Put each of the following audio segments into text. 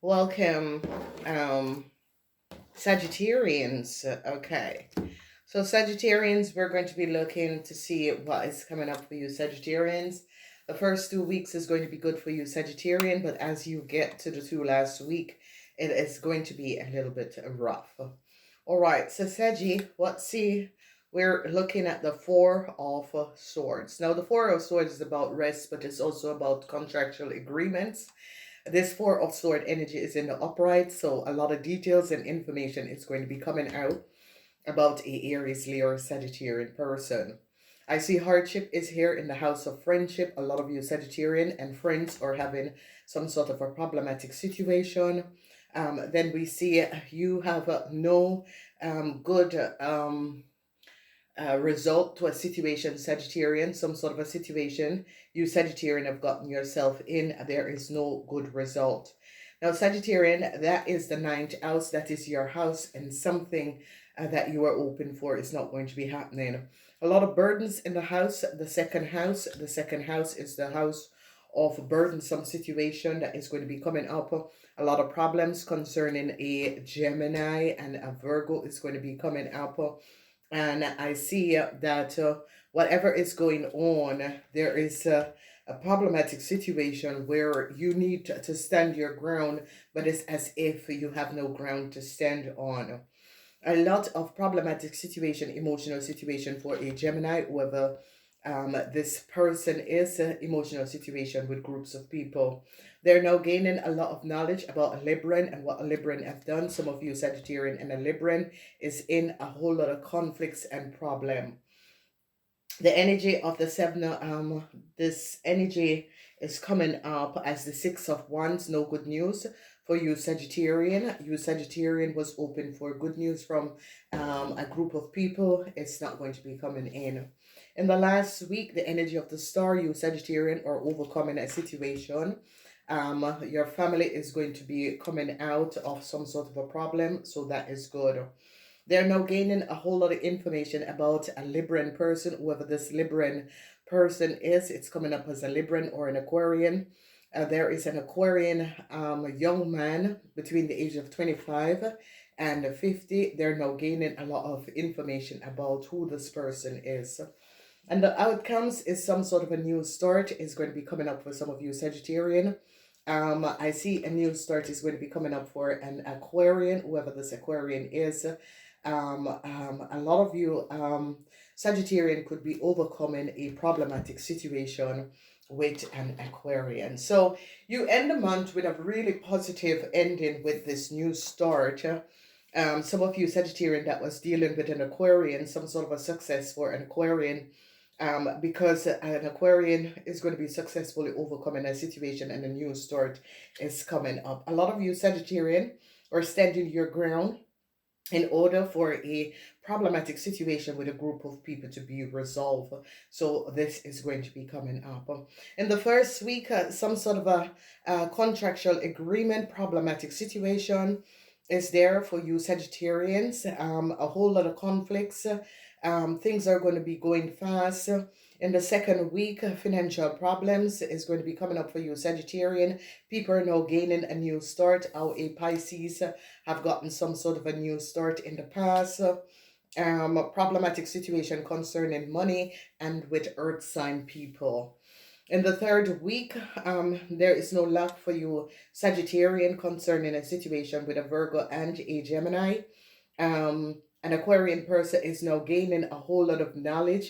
Welcome, Sagittarians. Okay. So, Sagittarians, we're going to be looking to see what is coming up for you, Sagittarians. The first 2 weeks is going to be good for you, Sagittarian, but as you get to the two last week, it is going to be a little bit rough. All right, so Saggy, let's see. We're looking at the Four of Swords. Now, the Four of Swords is about rest, but it's also about contractual agreements. This Four of Sword energy is in the upright, so a lot of details and information is going to be coming out about a Aries, Leo, or Sagittarian person. I see hardship is here in the house of friendship. A lot of you Sagittarian and friends are having some sort of a problematic situation. Then we see you have no good result to a situation, Sagittarian, some sort of a situation you Sagittarian have gotten yourself in. There is no good result. Now, Sagittarian, that is the ninth house. That is your house, and something that you are open for is not going to be happening. A lot of burdens in the house. The second house. The second house is the house of burdensome situation that is going to be coming up. A lot of problems concerning a Gemini and a Virgo is going to be coming up. And I see that whatever is going on, there is a problematic situation where you need to stand your ground, but it's as if you have no ground to stand on. A lot of problematic situation, emotional situation for a Gemini, whoever this person is, emotional situation with groups of people. They're now gaining a lot of knowledge about a Libran and what a Libran have done. Some of you Sagittarian and a Libran is in a whole lot of conflicts and problem. The energy of the seven, this energy is coming up as the Six of Wands. No good news for you Sagittarian. You Sagittarian was open for good news from a group of people. It's not going to be coming in. In the last week, the energy of the star, you Sagittarian, are overcoming a situation. Your family is going to be coming out of some sort of a problem, so that is good. They're now gaining a whole lot of information about a Libran person, whoever this Libran person is. It's coming up as a Libran or an Aquarian. There is an Aquarian young man between the age of 25 and 50. They're now gaining a lot of information about who this person is. And the outcomes is some sort of a new start is going to be coming up for some of you Sagittarian. I see a new start is going to be coming up for an Aquarian, whoever this Aquarian is. A lot of you Sagittarian could be overcoming a problematic situation with an Aquarian. So you end the month with a really positive ending with this new start. Some of you Sagittarian that was dealing with an Aquarian, some sort of a success for an Aquarian, because an Aquarian is going to be successfully overcoming a situation and a new start is coming up. A lot of you Sagittarian are standing your ground in order for a problematic situation with a group of people to be resolved. So this is going to be coming up. In the first week, some sort of a contractual agreement, problematic situation is there for you Sagittarians. A whole lot of conflicts. Things are going to be going fast. In the second week, financial problems is going to be coming up for you, Sagittarian. People are now gaining a new start. How a Pisces have gotten some sort of a new start in the past. Problematic situation concerning money and with earth sign people. In the third week, there is no luck for you, Sagittarian, concerning a situation with a Virgo and a Gemini. An Aquarian person is now gaining a whole lot of knowledge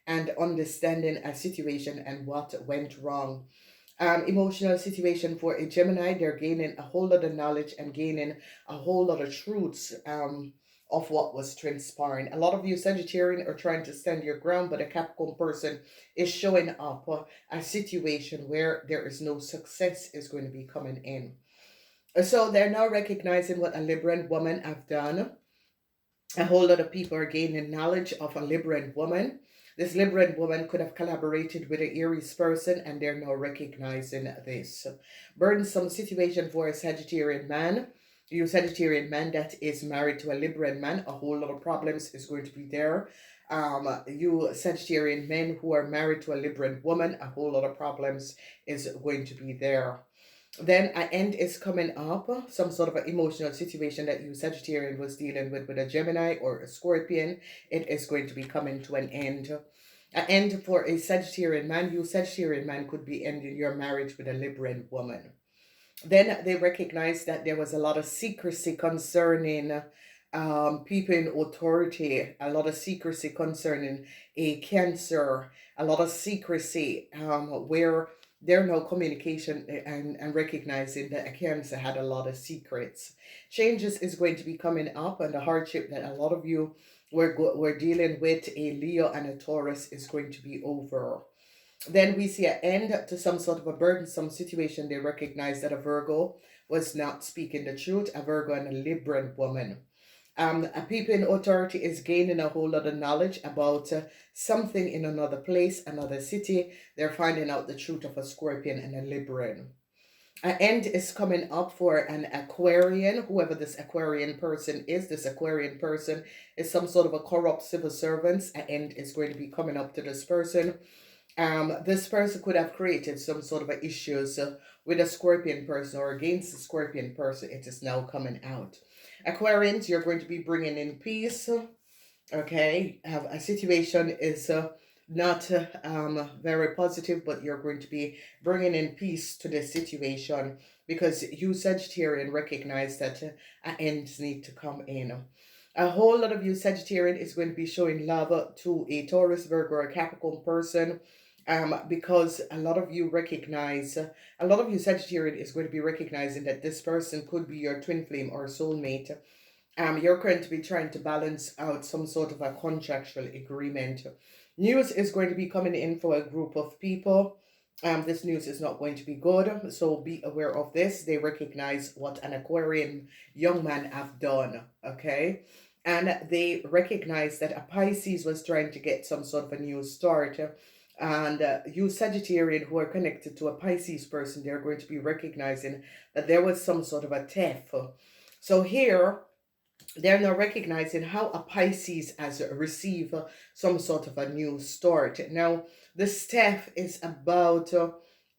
and understanding a situation and what went wrong. Emotional situation for a Gemini, they're gaining a whole lot of knowledge and gaining a whole lot of truths of what was transpiring. A lot of you Sagittarian are trying to stand your ground, but a Capricorn person is showing up a situation where there is no success is going to be coming in. So they're now recognizing what a Libran woman have done. A whole lot of people are gaining knowledge of a Libran woman. This Libran woman could have collaborated with an Aries person, and they're now recognizing this. Burdensome situation for a Sagittarian man. You Sagittarian man that is married to a Libran man, a whole lot of problems is going to be there. You Sagittarian men who are married to a Libran woman, a whole lot of problems is going to be there. Then an end is coming up, some sort of an emotional situation that you Sagittarian was dealing with a Gemini or a Scorpion. It is going to be coming to an end. An end for a Sagittarian man. You Sagittarian man could be ending your marriage with a Libran woman. Then they recognized that there was a lot of secrecy concerning people in authority, a lot of secrecy concerning a Cancer, a lot of secrecy where there no communication and recognizing that a Cancer had a lot of secrets. Changes is going to be coming up, and the hardship that a lot of you were dealing with, a Leo and a Taurus, is going to be over. Then we see an end to some sort of a burdensome situation. They recognize that a Virgo was not speaking the truth, a Virgo and a Libran woman. A people in authority is gaining a whole lot of knowledge about something in another place, another city. They're finding out the truth of a Scorpion and a Libran. An end is coming up for an Aquarian, whoever this Aquarian person is. This Aquarian person is some sort of a corrupt civil servant. An end is going to be coming up to this person. This person could have created some sort of issues with a Scorpion person or against the Scorpion person. It is now coming out. Aquarians, you're going to be bringing in peace. Okay, a situation is not very positive, but you're going to be bringing in peace to the situation because you Sagittarian recognize that ends need to come in. A whole lot of you Sagittarian is going to be showing love to a Taurus, Virgo, or Capricorn person. Because a lot of you recognize, a lot of you Sagittarian is going to be recognizing that this person could be your twin flame or soulmate. You're going to be trying to balance out some sort of a contractual agreement. News is going to be coming in for a group of people. This news is not going to be good, so be aware of this. They recognize what an Aquarian young man have done, okay? And they recognize that a Pisces was trying to get some sort of a new start. And you Sagittarian who are connected to a Pisces person, they're going to be recognizing that there was some sort of a theft. So here, they're now recognizing how a Pisces has received some sort of a new start. Now, this theft is about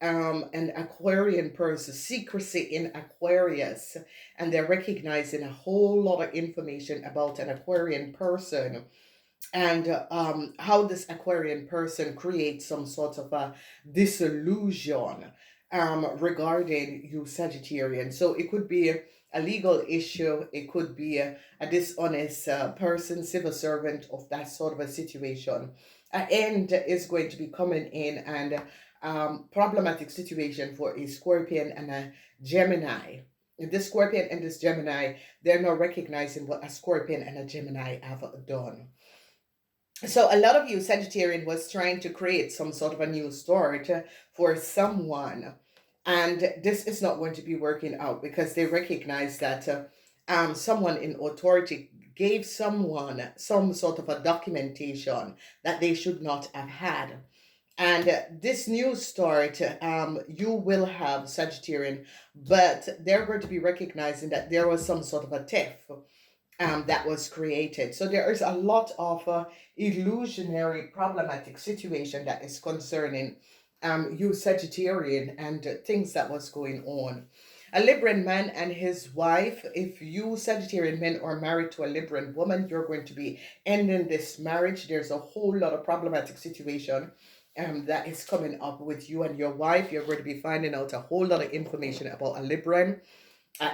an Aquarian person, secrecy in Aquarius, and they're recognizing a whole lot of information about an Aquarian person and how this Aquarian person creates some sort of a disillusion regarding you Sagittarian. So it could be a legal issue, it could be a dishonest person, civil servant of that sort of a situation. An end is going to be coming in, and problematic situation for a Scorpion and a Gemini. This Scorpion and this Gemini, they're now recognizing what a Scorpion and a Gemini have done. So a lot of you Sagittarian was trying to create some sort of a new start for someone, and this is not going to be working out because they recognize that someone in authority gave someone some sort of a documentation that they should not have had. And this new start, you will have Sagittarian, but they're going to be recognizing that there was some sort of a theft that was created. So there is a lot of illusionary problematic situation that is concerning you Sagittarian and things that was going on. A Libran man and his wife, if you Sagittarian men are married to a Libran woman, you're going to be ending this marriage. There's a whole lot of problematic situation that is coming up with you and your wife. You're going to be finding out a whole lot of information about a Libran.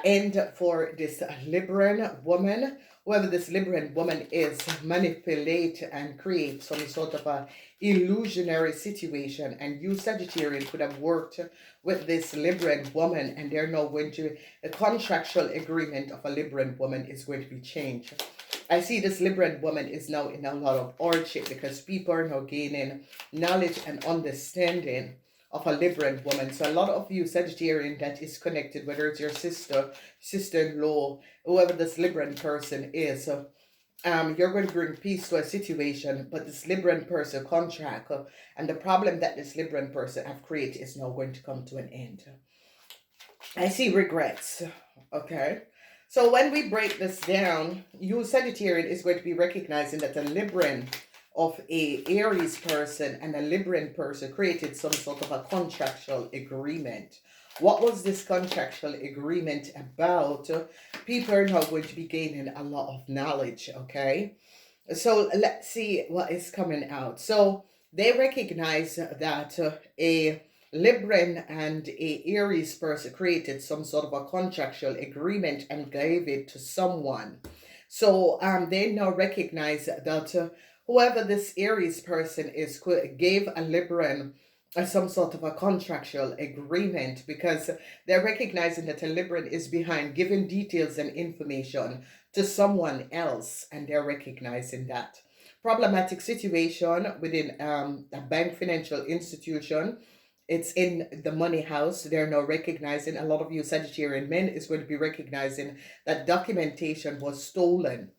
And for this Libran woman, whoever this Libran woman is, manipulate and create some sort of a illusionary situation, and you Sagittarian could have worked with this Libran woman, and they're now going to, the contractual agreement of a Libran woman is going to be changed. I see this Libran woman is now in a lot of hardship because people are now gaining knowledge and understanding of a Libran woman. So a lot of you Sagittarian that is connected, whether it's your sister, sister-in-law, whoever this Libran person is, you're going to bring peace to a situation, but this Libran person contract and the problem that this Libran person have created is now going to come to an end. I see regrets. Okay. So when we break this down, you Sagittarian is going to be recognizing that a Libran of a Aries person and a Libran person created some sort of a contractual agreement. What was this contractual agreement about? People are now going to be gaining a lot of knowledge, okay? So let's see what is coming out. So they recognize that a Libran and a Aries person created some sort of a contractual agreement and gave it to someone. So they now recognize that whoever this Aries person is gave a Libran some sort of a contractual agreement, because they're recognizing that a Libran is behind giving details and information to someone else, and they're recognizing that. Problematic situation within a bank financial institution. It's in the money house. They're now recognizing, a lot of you Sagittarian men is going to be recognizing that documentation was stolen.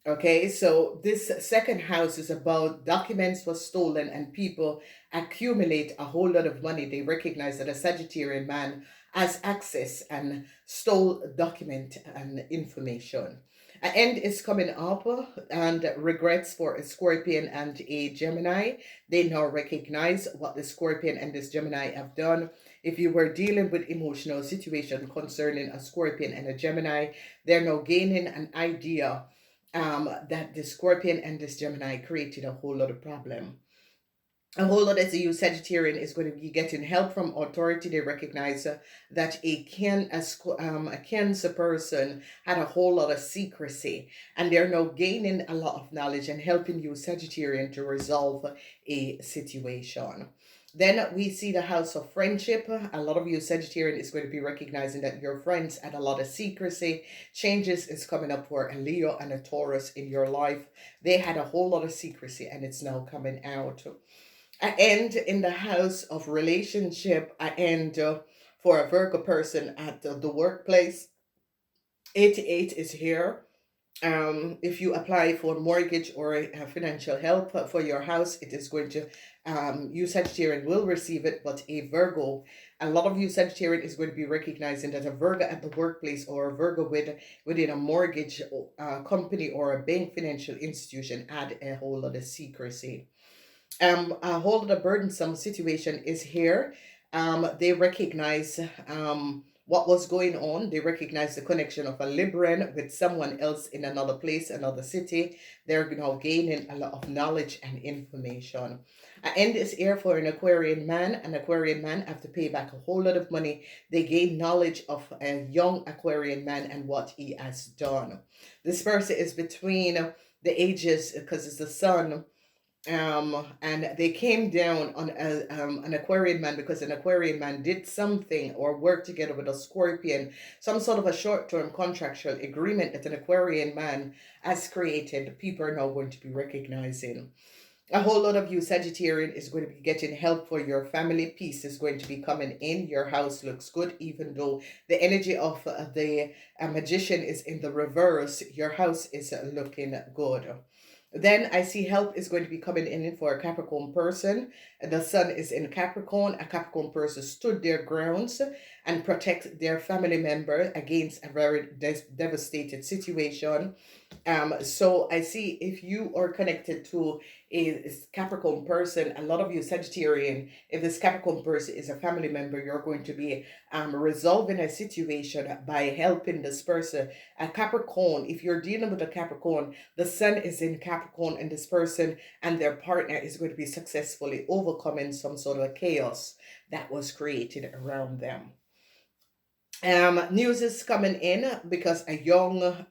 Okay, so this second house is about documents was stolen and people accumulate a whole lot of money. They recognize that a Sagittarian man has access and stole document and information. An end is coming up, and regrets for a Scorpion and a Gemini. They now recognize what the Scorpion and this Gemini have done. If you were dealing with emotional situation concerning a Scorpion and a Gemini, they're now gaining an idea that the Scorpion and this Gemini created a whole lot of problem. A whole lot of you Sagittarian is going to be getting help from authority. They recognize that a Cancer person had a whole lot of secrecy, and they're now gaining a lot of knowledge and helping you Sagittarian to resolve a situation. Then we see the house of friendship. A lot of you Sagittarian is going to be recognizing that your friends had a lot of secrecy. Changes is coming up for a Leo and a Taurus in your life. They had a whole lot of secrecy and it's now coming out. I end in the house of relationship. I end for a Virgo person at the workplace. 88 is here. If you apply for mortgage or financial help for your house, it is going to, you Sagittarian will receive it, but a Virgo, a lot of you Sagittarian is going to be recognizing that a Virgo at the workplace or a Virgo within a mortgage company or a bank financial institution add a whole lot of secrecy. A whole lot of burdensome situation is here. They recognize what was going on. They recognize the connection of a Libran with someone else in another place, another city. They're now gaining a lot of knowledge and information. I end this here for an Aquarian man. An Aquarian man have to pay back a whole lot of money. They gain knowledge of a young Aquarian man and what he has done. This person is between the ages, because it's the sun, and they came down on an Aquarian man because an Aquarian man did something or worked together with a Scorpion, some sort of a short-term contractual agreement that an Aquarian man has created. People are now going to be recognizing. A whole lot of you Sagittarian is going to be getting help for your family. Peace is going to be coming in. Your house looks good, even though the energy of the magician is in the reverse. Your house is looking good. Then I see help is going to be coming in for a Capricorn person. The sun is in Capricorn. A Capricorn person stood their grounds and protect their family member against a very devastated situation. So I see if you are connected to a Capricorn person, a lot of you Sagittarian, if this Capricorn person is a family member, you're going to be resolving a situation by helping this person. A Capricorn, if you're dealing with a Capricorn, the sun is in Capricorn, and this person and their partner is going to be successfully overcoming some sort of chaos that was created around them. News is coming in because a young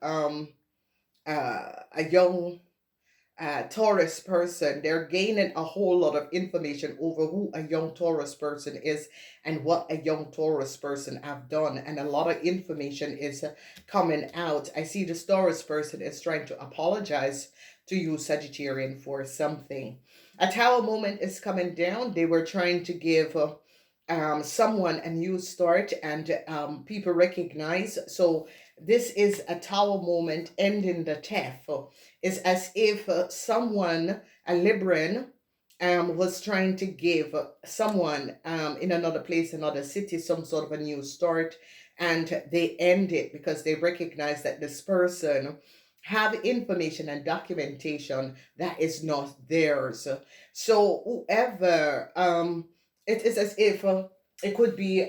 Taurus person, they're gaining a whole lot of information over who a young Taurus person is and what a young Taurus person have done, and a lot of information is coming out. I see this Taurus person is trying to apologize to you Sagittarian for something. A tower moment is coming down. They were trying to give someone a new start, and people recognize. So this is a tower moment ending the theft. It's as if someone, a Libran, was trying to give someone in another place, another city, some sort of a new start, and they end it because they recognize that this person have information and documentation that is not theirs. So whoever, it is as if It could be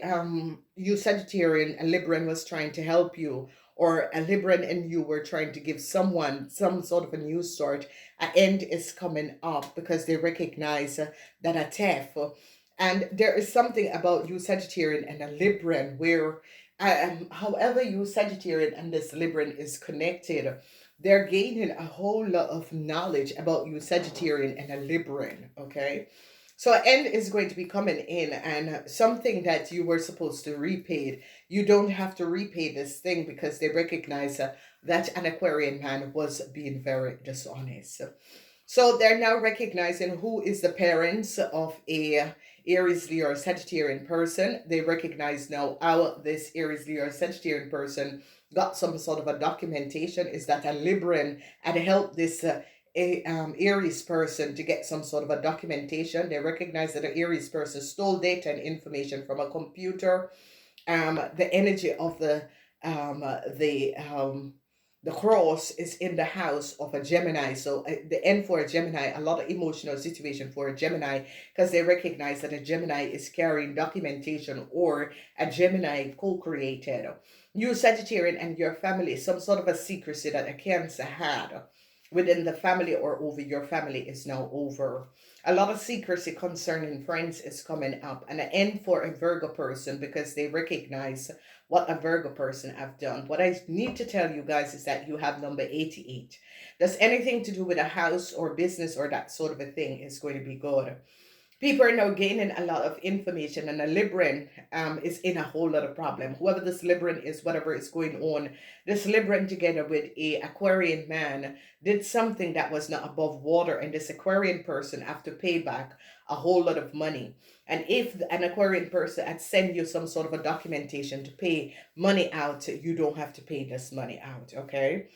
you Sagittarian, a Libran was trying to help you, or a Libran and you were trying to give someone some sort of a new start. An end is coming up because they recognize that a theft. And there is something about you Sagittarian and a Libran where, however, you Sagittarian and this Libran is connected, they're gaining a whole lot of knowledge about you Sagittarian and a Libran, okay? So an end is going to be coming in, and something that you were supposed to repay, you don't have to repay this thing because they recognize that an Aquarian man was being very dishonest. So they're now recognizing who is the parents of a Aries, Leo, or Sagittarian person. They recognize now how this Aries, Leo, or Sagittarian person got some sort of a documentation. Is that a Libran had helped this Aries person to get some sort of a documentation. They recognize that an Aries person stole data and information from a computer. The energy of the cross is in the house of a Gemini. So the end for a Gemini, a lot of emotional situation for a Gemini, because they recognize that a Gemini is carrying documentation, or a Gemini co-created. You Sagittarian and your family, some sort of a secrecy that a Cancer had within the family or over your family is now over. A lot of secrecy concerning friends is coming up, and an end for a Virgo person because they recognize what a Virgo person have done. What I need to tell you guys is that you have number 88. Does anything to do with a house or business or that sort of a thing is going to be good. People are now gaining a lot of information, and a Libran is in a whole lot of problem. Whoever this Libran is, whatever is going on, this Libran together with a Aquarian man did something that was not above water, and this Aquarian person have to pay back a whole lot of money. And if an Aquarian person had sent you some sort of a documentation to pay money out, you don't have to pay this money out, okay?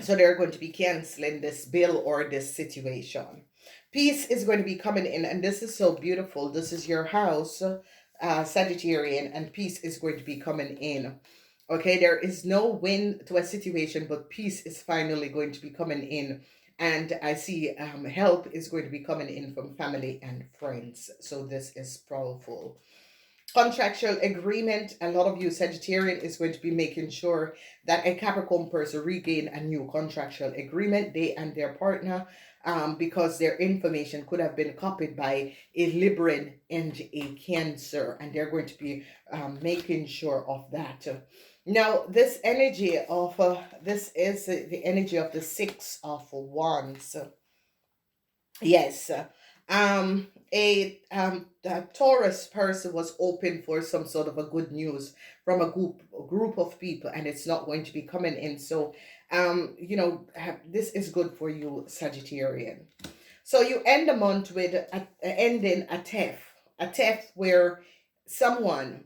So they're going to be canceling this bill or this situation. Peace is going to be coming in, and this is so beautiful. This is your house, Sagittarian, and peace is going to be coming in. Okay, there is no win to a situation, but peace is finally going to be coming in. And I see help is going to be coming in from family and friends. So this is powerful. Contractual agreement, a lot of you Sagittarian is going to be making sure that a Capricorn person regain a new contractual agreement, they and their partner, because their information could have been copied by a Libran and a Cancer, and they're going to be making sure of that. Now, this energy of this is the energy of the Six of Wands. Yes. Um, a Taurus person was hoping for some sort of a good news from a group of people, and it's not going to be coming in. So, this is good for you, Sagittarian. So you end the month with ending a theft where someone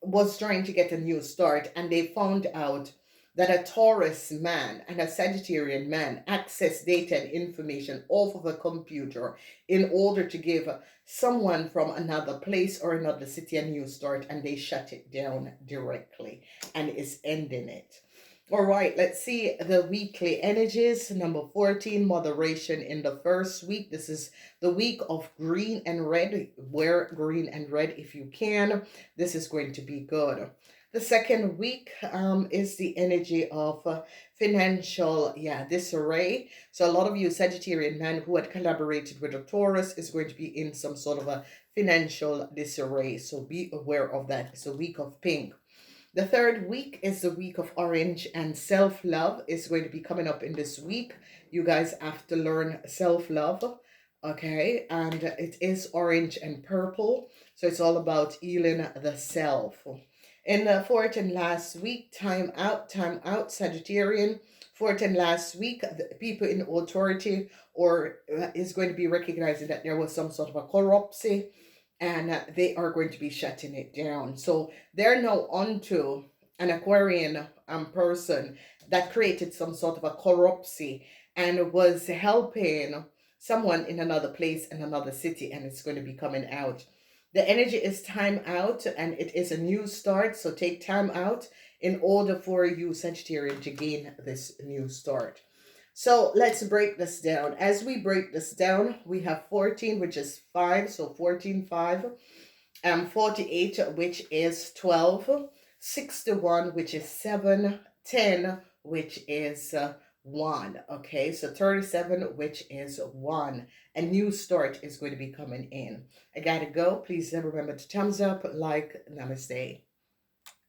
was trying to get a new start, and they found out that a Taurus man and a Sagittarian man access data and information off of a computer in order to give someone from another place or another city a new start, and they shut it down directly and is ending it. All right, let's see the weekly energies. Number 14, moderation in the first week. This is the week of green and red. Wear green and red if you can. This is going to be good. The second week is the energy of financial, disarray. So a lot of you Sagittarian men who had collaborated with a Taurus is going to be in some sort of a financial disarray. So be aware of that. It's a week of pink. The third week is the week of orange, and self-love is going to be coming up in this week. You guys have to learn self-love, okay? And it is orange and purple. So it's all about healing the self. In the fourth and last week, time out, Sagittarian. Fourth and last week, the people in authority or is going to be recognizing that there was some sort of a corruption, and they are going to be shutting it down. So they're now onto an Aquarian person that created some sort of a corruption and was helping someone in another place in another city, and it's going to be coming out. The energy is time out, and it is a new start. So take time out in order for you Sagittarian to gain this new start. So let's break this down. As we break this down, we have 14, which is 5. So 14, 5. 48, which is 12, 61, which is 7, 10, which is 1. Okay, so 37, which is 1. A new start is going to be coming in. I gotta go. Please remember to thumbs up, like, namaste.